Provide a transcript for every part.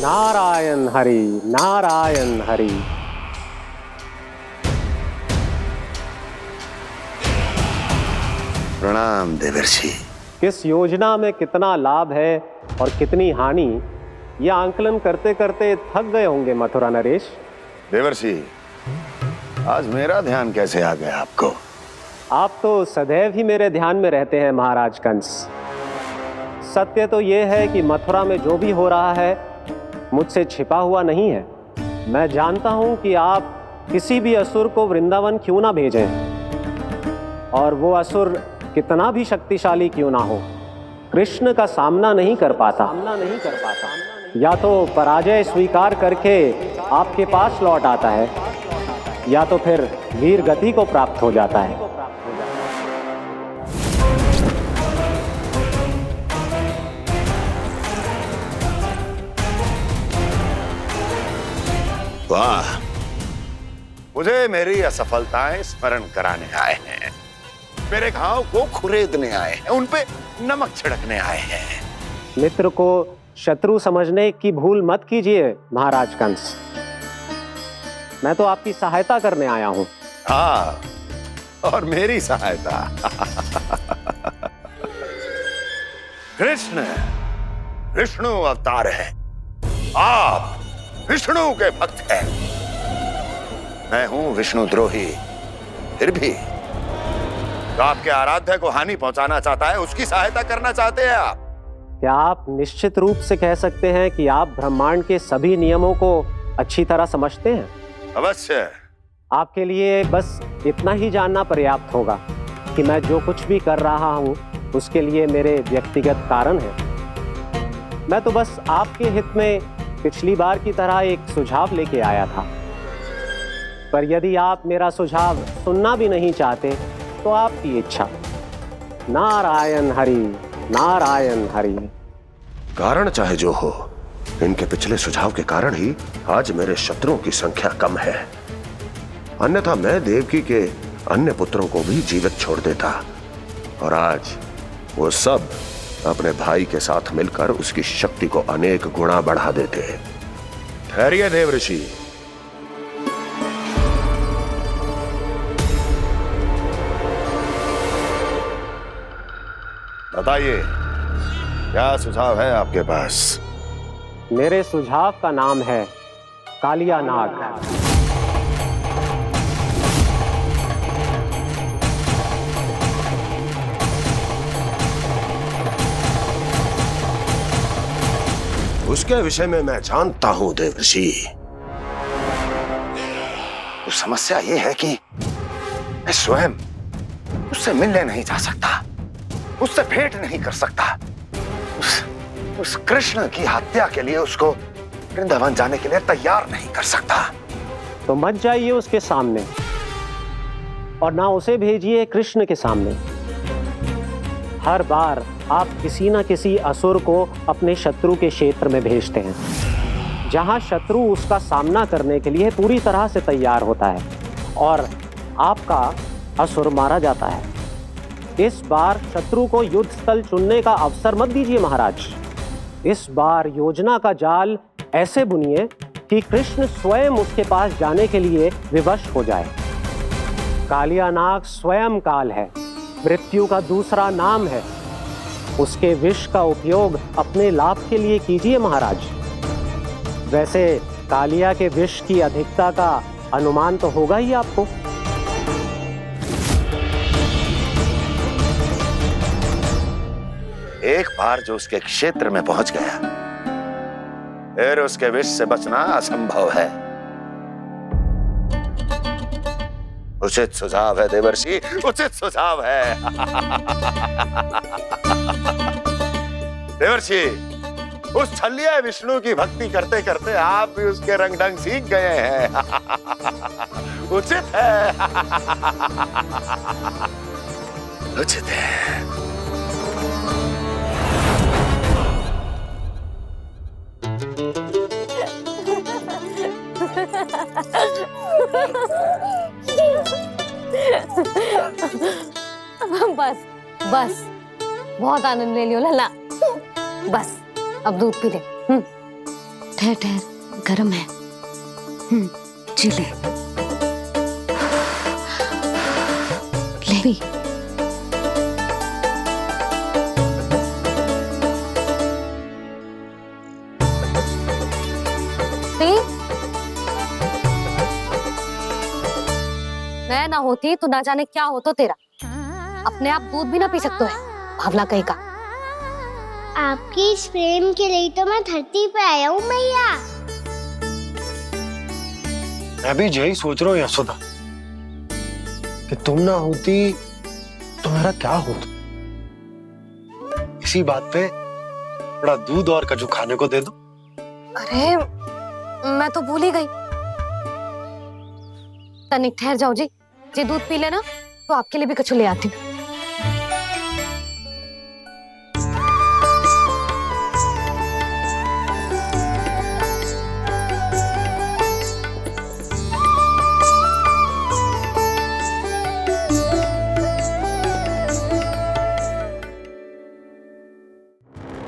नारायण हरि, नारायण हरि। प्रणाम देवर्षि। किस योजना में कितना लाभ है और कितनी हानि, यह आंकलन करते करते थक गए होंगे मथुरा नरेश। देवर्षि, आज मेरा ध्यान कैसे आ गया आपको? आप तो सदैव ही मेरे ध्यान में रहते हैं महाराज कंस। सत्य तो यह है कि मथुरा में जो भी हो रहा है मुझसे छिपा हुआ नहीं है। मैं जानता हूं कि आप किसी भी असुर को वृंदावन क्यों ना भेजें, और वो असुर कितना भी शक्तिशाली क्यों ना हो, कृष्ण का सामना नहीं कर पाता। या तो पराजय स्वीकार करके आपके पास लौट आता है, या तो फिर वीर गति को प्राप्त हो जाता है। वाह, मुझे मेरी असफलताएं स्मरण कराने आए हैं, मेरे घाव को खुरेदने आए हैं, उन पे नमक छिड़कने आए हैं। मित्र को शत्रु समझने की भूल मत कीजिए महाराज कंस। मैं तो आपकी सहायता करने आया हूं। हाँ, और मेरी सहायता। कृष्ण विष्णु अवतार है, आप विष्णु के भक्त हैं। मैं हूं विष्णु द्रोही, फिर भी तो आपके आराध्य को हानि पहुंचाना चाहता है, उसकी सहायता करना चाहते हैं आप। क्या आप निश्चित रूप से कह सकते हैं कि आप ब्रह्मांड के सभी नियमों को अच्छी तरह समझते हैं? अवश्य। आपके लिए बस इतना ही जानना पर्याप्त होगा कि मैं जो कुछ भी कर रहा हूं उसके लिए मेरे व्यक्तिगत कारण हैं। मैं तो बस आपके हित में पिछली बार की तरह एक सुझाव लेके आया था, पर यदि आप मेरा सुझाव सुनना भी नहीं चाहते तो आपकी इच्छा। नारायण हरि, नारायण हरि। कारण चाहे जो हो, इनके पिछले सुझाव के कारण ही आज मेरे शत्रुओं की संख्या कम है। अन्यथा मैं देवकी के अन्य पुत्रों को भी जीवित छोड़ देता, और आज वो सब अपने भाई के साथ मिलकर उसकी शक्ति को अनेक गुणा बढ़ा देते। ठहरिए देवर्षि, बताइए क्या सुझाव है आपके पास? मेरे सुझाव का नाम है कालिया नाग। उसके विषय में मैं जानता हूं देवर्षि। तो समस्या ये है कि मैं स्वयं उससे मिलने नहीं जा सकता, उससे भेंट नहीं कर सकता। उस कृष्ण की हत्या के लिए उसको वृंदावन जाने के लिए तैयार नहीं कर सकता। तो मत जाइए उसके सामने, और ना उसे भेजिए कृष्ण के सामने। हर बार आप किसी न किसी असुर को अपने शत्रु के क्षेत्र में भेजते हैं, जहां शत्रु उसका सामना करने के लिए पूरी तरह से तैयार होता है और आपका असुर मारा जाता है। इस बार शत्रु को युद्ध स्थल चुनने का अवसर मत दीजिए महाराज। इस बार योजना का जाल ऐसे बुनिए कि कृष्ण स्वयं उसके पास जाने के लिए विवश हो जाए। कालिया नाग स्वयं काल है, मृत्यु का दूसरा नाम है। उसके विष का उपयोग अपने लाभ के लिए कीजिए महाराज। वैसे कालिया के विष की अधिकता का अनुमान तो होगा ही आपको। एक बार जो उसके क्षेत्र में पहुंच गया, फिर उसके विष से बचना असंभव है। उचित सुझाव है देवर्षि, उचित सुझाव है। देवर्षि, उस छलिया विष्णु की भक्ति करते करते आप भी उसके रंग ढंग सीख गए हैं। उचित है, उचित है। बस बस, बहुत आनंद ले लियो लल्ला। बस अब दूध पी ले। ठहर ठहर, गरम है। जी ले ले। मैं ना होती तो ना जाने क्या होता तेरा। अपने आप दूध भी ना पी सकते है, भावला कहीं का। आपकी इस प्रेम के लिए तो मैं धरती पे आया हूँ मैया। मैं भी यही सोच रहा हूँ यशोदा कि तुम ना होती तो मेरा क्या होता। इसी बात पे थोड़ा दूध और कजू खाने को दे दो। अरे मैं तो भूल ही गई। तनिक ठहर जाओ जी, दूध पी लेना तो आपके लिए भी कछु ले आती हूँ।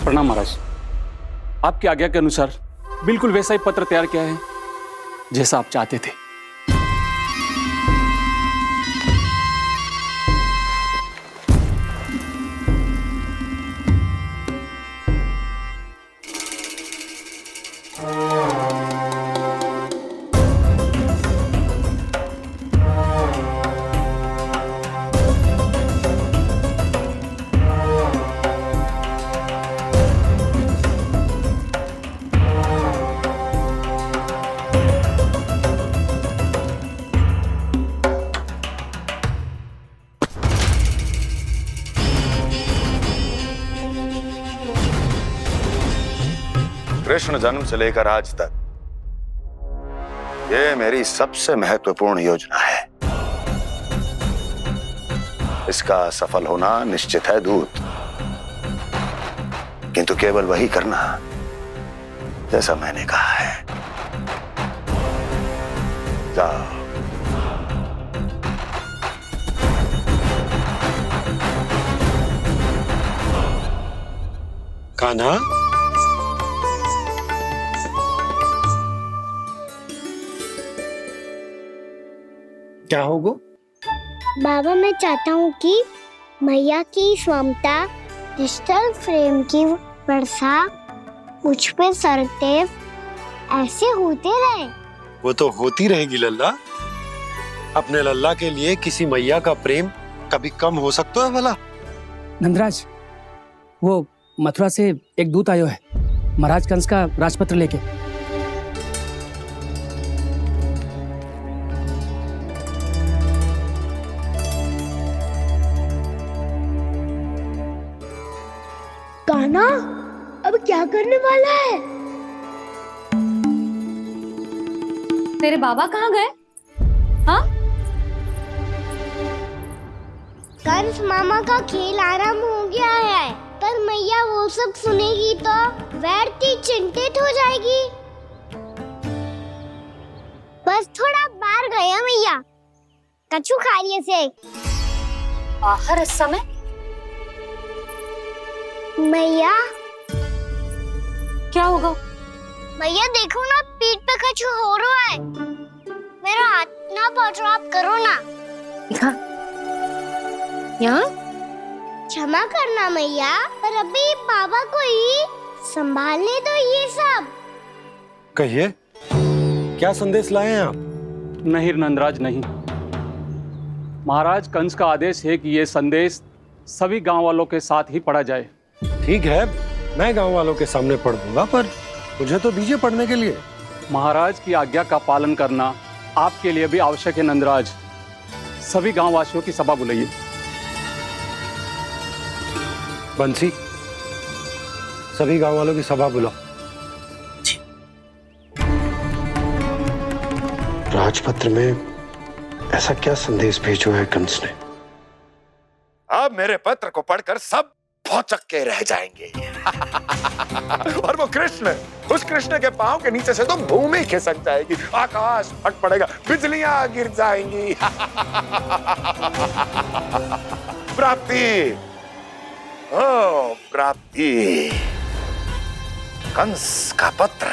प्रणाम महाराज। आपकी आज्ञा के अनुसार बिल्कुल वैसा ही पत्र तैयार किया है जैसा आप चाहते थे। कृष्ण जन्म से लेकर आज तक ये मेरी सबसे महत्वपूर्ण योजना है। इसका सफल होना निश्चित है दूत, किंतु केवल वही करना जैसा मैंने कहा है। जाओ। कान्हा, क्या होगा? बाबा मैं चाहता हूँ कि मैया की ममता क्रिस्टल फ्रेम की वर्षा मुझ पे सरतेव ऐसे होते रहे। वो तो होती रहेगी लल्ला। अपने लल्ला के लिए किसी मैया का प्रेम कभी कम हो सकता है भला? नंदराज, वो मथुरा से एक दूत आयो है महाराज कंस का राजपत्र लेके। कान्हा अब क्या करने वाला है? तेरे बाबा कहाँ गए? हाँ? कंस मामा का खेल आरंभ हो गया है, पर मैया वो सब सुनेगी तो व्यर्थी चिंतित हो जाएगी। बस थोड़ा बाहर गया मैया, कछु खा लिये से। बाहर इस समय? मैया क्या होगा? मैया देखो ना, पीठ पे कुछ हो रहा है। मेरा हाथ ना पकड़ो, आप करो ना। यहाँ? क्षमा करना मैया, पर अभी बाबा को ही संभालने दो ये सब। कहिए, क्या संदेश लाए हैं आप? नहीं नंदराज नहीं। महाराज कंस का आदेश है कि यह संदेश सभी गांव वालों के साथ ही पढ़ा जाए। ठीक है, मैं गांव वालों के सामने पढ़ दूंगा, पर मुझे तो दीजिए पढ़ने के लिए। महाराज की आज्ञा का पालन करना आपके लिए भी आवश्यक है नंदराज। सभी गांव वासियों की सभा बुलाइए। बंसी, सभी गांव वालों की सभा बुलाओ। राजपत्र में ऐसा क्या संदेश भेजो है कंस ने? अब मेरे पत्र को पढ़कर सब भौचक्के रह जाएंगे। और वो कृष्ण, उस कृष्ण के पांव के नीचे से तो भूमि खिसक जाएगी, आकाश फट पड़ेगा, बिजलियां गिर जाएंगी। प्राप्ति, ओ प्राप्ति, कंस का पत्र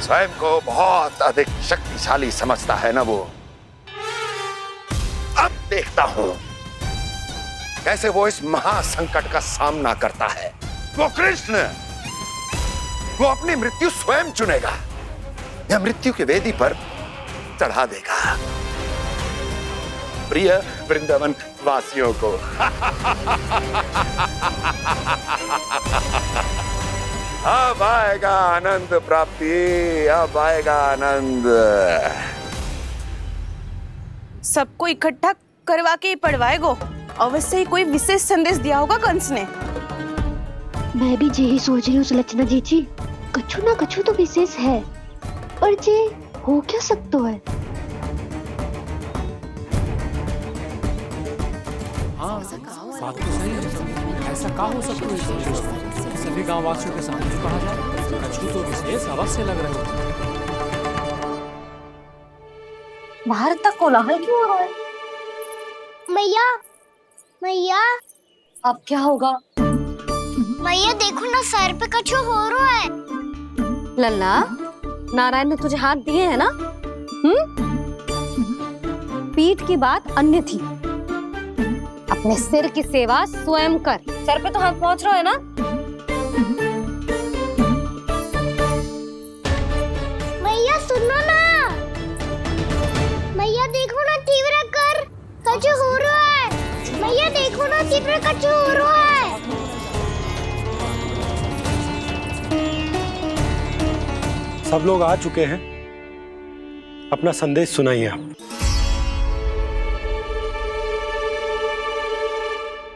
स्वयं को बहुत अधिक शक्तिशाली समझता है ना वो। अब देखता हूं कैसे वो इस महासंकट का सामना करता है। वो कृष्ण, वो अपनी मृत्यु स्वयं चुनेगा या मृत्यु की वेदी पर चढ़ा देगा प्रिय वृंदावन वासियों को। अब आएगा आनंद प्राप्ति, अब आएगा आनंद। सबको इकट्ठा करवा के ही पढ़वाएगो। अवश्य ही कोई विशेष संदेश दिया होगा कंस ने। मैं भी यही सोच रही हूँ सुलक्षणा जीजी, कछु ना कछु तो विशेष है, पर जे हो क्या सकता है। हाँ, बात तो सही है। ऐसा क्या हो सकता है? सभी गांव वासियों के सामने पढ़ा जाए, कछु तो विशेष अवश्य लग रहे हो। बाहर तक कोलाहल क्यों हो रहा है? मैया, मैया, अब क्या होगा? मैया देखो ना, सर पे कछु हो रहा है। लल्ला, नारायण ने तुझे हाथ दिए हैं ना? पीठ की बात अन्य थी। अपने सिर की सेवा स्वयं कर। सर पे तो हाथ पहुंच रहा है ना? मैया सुनो ना, मैया देखो ना, तीव्र कर कछु हो रहा है। मैया देखो ना, तीव्र कछु हो रहा है। सब लोग आ चुके हैं, अपना संदेश सुनाइए आप।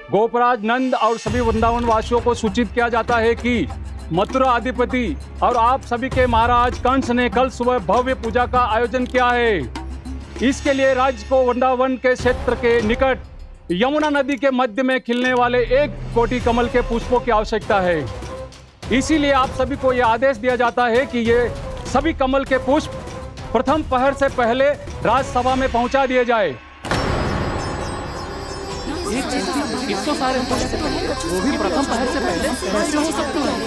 गोपराज नंद और सभी वृंदावन वासियों को सूचित किया जाता है कि मथुरा अधिपति और आप सभी के महाराज कंस ने कल सुबह भव्य पूजा का आयोजन किया है। इसके लिए राज्य को वृंदावन के क्षेत्र के निकट यमुना नदी के मध्य में खिलने वाले 1 कोटि कमल के पुष्पों की आवश्यकता है। इसीलिए आप सभी को यह आदेश दिया जाता है कि ये सभी कमल के पुष्प प्रथम पहर से पहले राजसभा में पहुंचा दिए जाए। इतने सारे वो भी प्रथम पहल से पहले कैसे हो सकते हैं?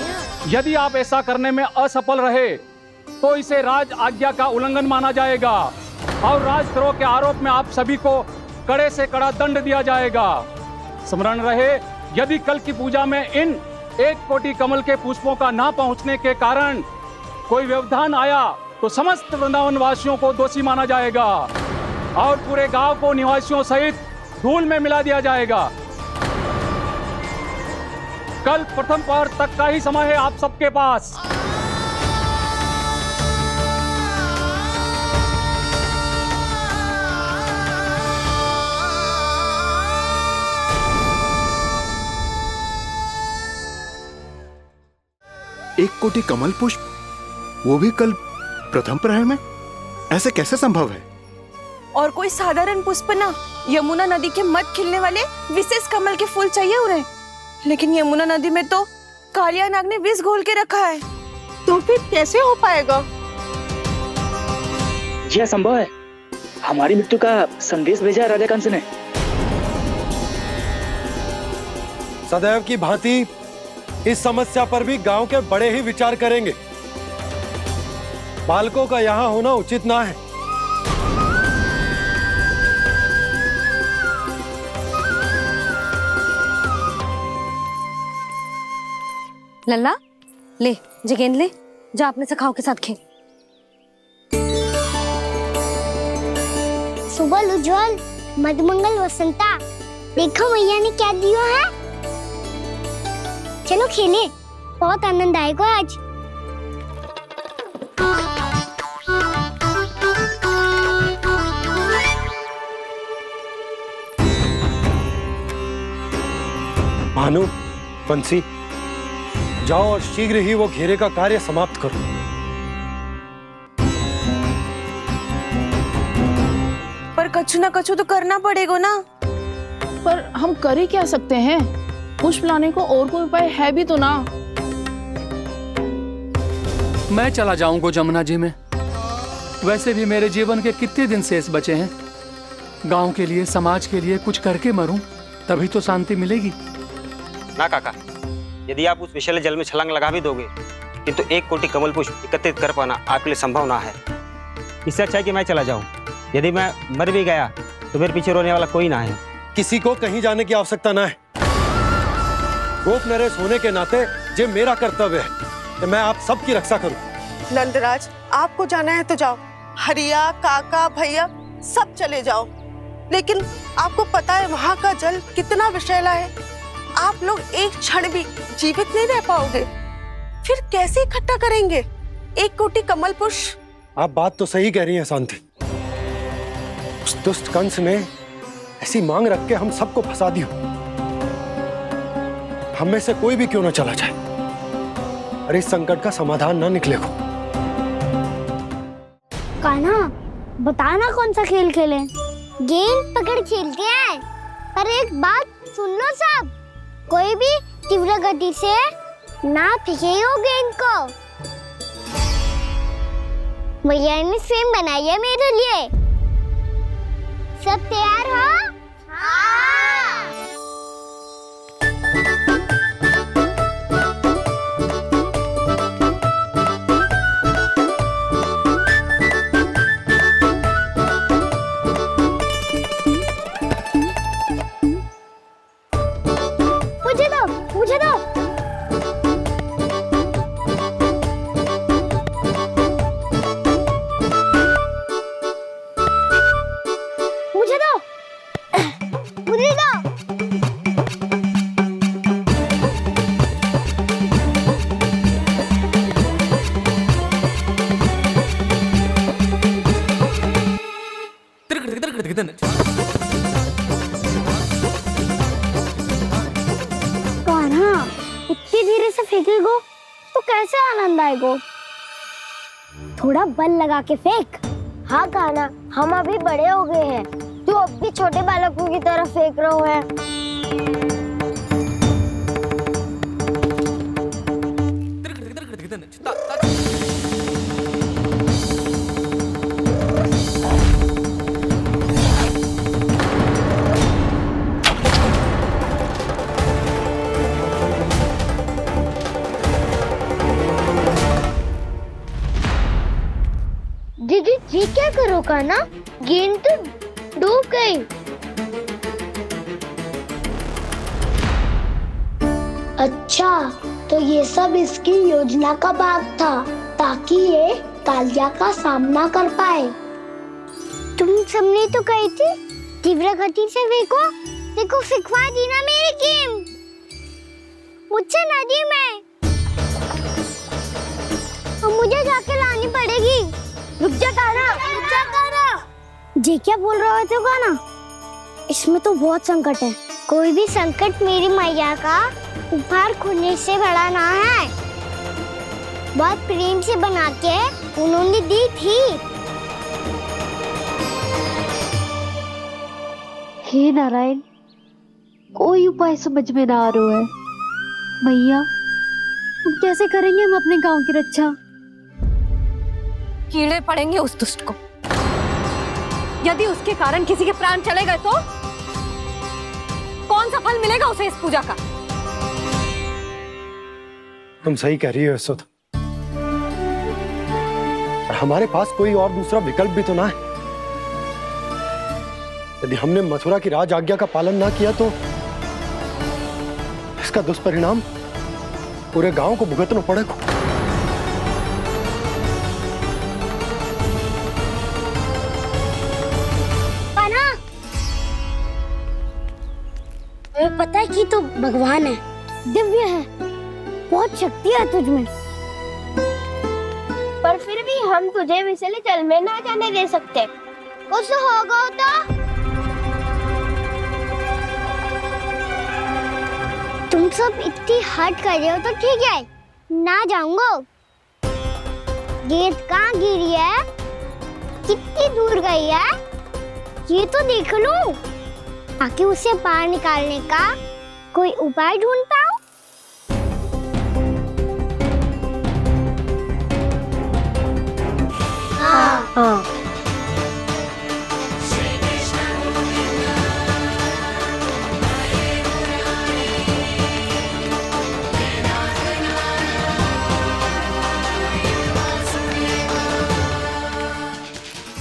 यदि आप ऐसा करने में असफल रहे तो इसे राज आज्ञा का उल्लंघन माना जाएगा और राजद्रोह के आरोप में आप सभी को कड़े से कड़ा दंड दिया जाएगा। स्मरण रहे, यदि कल की पूजा में इन 1 कोटि कमल के पुष्पों का ना पहुंचने के कारण कोई व्यवधान आया तो समस्त वृंदावन वासियों को दोषी माना जाएगा और पूरे गांव को निवासियों सहित धूल में मिला दिया जाएगा। कल प्रथम पहर तक का ही समय है आप सबके पास। एक कोटि कमल पुष्प, वो भी कल प्रथम प्रहर में? ऐसे कैसे संभव है? और कोई साधारण पुष्प ना, यमुना नदी के मध्य खिलने वाले विशेष कमल के फूल चाहिए उन्हें। लेकिन यमुना नदी में तो कालिया नाग ने विष घोल के रखा है, तो फिर कैसे हो पाएगा? यह संभव है। हमारी मृत्यु का संदेश भेजा है राजा कंस ने। सदैव की भांति इस समस्या पर भी गांव के बड़े ही विचार करेंगे। बालकों का यहाँ होना उचित ना है। लल्ला, ले गेंद ले, जा अपने सखाओं के साथ खेल। सुबह उज्जवल, मधुमंगल वसंता, देखो मैया ने क्या दिया है। चलो खेले, बहुत आनंद आएगा आज। भानु, बंसी, जाओ और शीघ्र ही वो घेरे का कार्य समाप्त करो। पर कछु ना कछु तो करना पड़ेगा ना। पर हम कर ही क्या सकते हैं? पुष्प लाने को और कोई उपाय है भी तो ना। मैं चला जाऊंगा जमुना जी में। वैसे भी मेरे जीवन के कितने दिन शेष बचे हैं। गांव के लिए, समाज के लिए कुछ करके मरूं, तभी तो शांति मिलेगी। ना काका, यदि आप उस विषैले जल में छलांग लगा भी दोगे किंतु 1 कोटि कमल पुष्प एकत्रित कर पाना आपके लिए संभव ना है। इससे अच्छा है कि मैं चला जाऊं। यदि मैं मर भी गया तो मेरे पीछे रोने वाला कोई ना है। किसी को कहीं जाने की आवश्यकता ना है। गोप नरेश होने के नाते ये मेरा कर्तव्य है कि मैं आप सबकी रक्षा करूं। नंदराज, आपको जाना है तो जाओ, हरिया, काका, भैया सब चले जाओ। लेकिन आपको पता है वहाँ का जल कितना विषैला है। आप लोग एक क्षण भी जीवित नहीं रह पाओगे। फिर कैसे इकट्ठा करेंगे 1 कोटि कमल पुष्प? आप बात तो सही कह रही हैं शांति। उस दुष्ट कंस ने ऐसी मांग रख के हम सबको फंसा दिया। हम में से कोई भी क्यों ना चला जाए और इस संकट का समाधान ना निकले को। कान्हा, बताना कौन सा खेल खेलें? गेंद पकड़ खेलते हैं। पर एक बात सुन लो सब, कोई भी तीव्र गति से ना फेंकेगा गेंद को। भैया ने फ्रेम बनाई है मेरे लिए। सब तैयार हो? हाँ। मुझे दो, मुझे दो। मुझे दो, मुझे दो। कान्हा, इतनी धीरे से फेंकेगो तो कैसे आनंद आएगो? थोड़ा बल लगा के फेंक। हाँ कान्हा, हम अभी बड़े हो गए हैं, तू अब भी छोटे बालकों की तरह फेंक रहा है। दीदी जी क्या करो कान्हा? गेंद तो डूब गई। अच्छा, तो ये सब इसकी योजना का भाग था ताकि ये कालिया का सामना कर पाए। तुम सबने तो कही थी तीव्र गति से फेंको। देखो फिकवा दी ना मेरी गेम। मुझसे नदी में। अब मुझे जाके लानी पड़ेगी। रुक जा कान्हा, रुक जा कान्हा। जी क्या बोल रहे थे कान्हा? इसमें तो बहुत संकट है। कोई भी संकट मेरी मैया का उपहार खोने से बड़ा ना है। बहुत प्रेम से बना के उन्होंने दी थी। हे नारायण, कोई उपाय समझ में ना आ रहा है। भैया, हम कैसे करेंगे हम अपने गांव की रक्षा? कीड़े पड़ेंगे उस दुष्ट को। यदि उसके कारण किसी के प्राण चले गए तो कौन सा फल मिलेगा उसे इस पूजा का? तुम सही कह रही हो यशोदा। और हमारे पास कोई और दूसरा विकल्प भी तो ना है। यदि हमने मथुरा की राज आज्ञा का पालन ना किया तो इसका दुष्परिणाम पूरे गांव को भुगतना पड़ेगा। हमें पता है कि तू भगवान है, दिव्य है, बहुत शक्ति है तुझमें। पर फिर भी हम तुझे विषैले जल में ना जाने दे सकते। कुछ होगा तो तुम सब इतनी हट कर रहे हो तो ठीक है, ना जाऊंगा। गेंद कहाँ गिरी है, कितनी दूर गई है, ये तो देख लूं, ताकि उसे बाहर निकालने का कोई उपाय ढूंढ पाऊं। हाँ।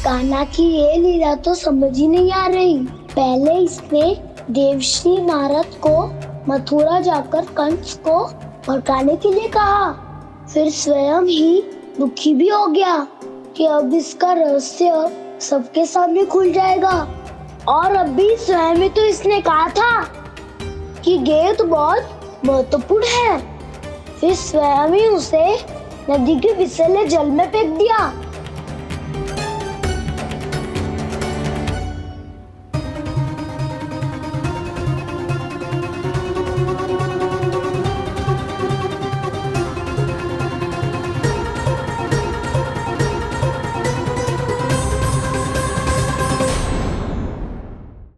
कान्हा की ये लीला तो समझ ही नहीं आ रही। पहले इसने देवश्री नारद को मथुरा जाकर कंस को भड़काने के लिए कहा, फिर स्वयं ही दुखी भी हो गया कि अब इसका रहस्य सबके सामने खुल जाएगा। और अभी स्वयं ही तो इसने कहा था कि गेट बहुत महत्वपूर्ण है, फिर स्वयं ही उसे नदी के विसले जल में फेंक दिया।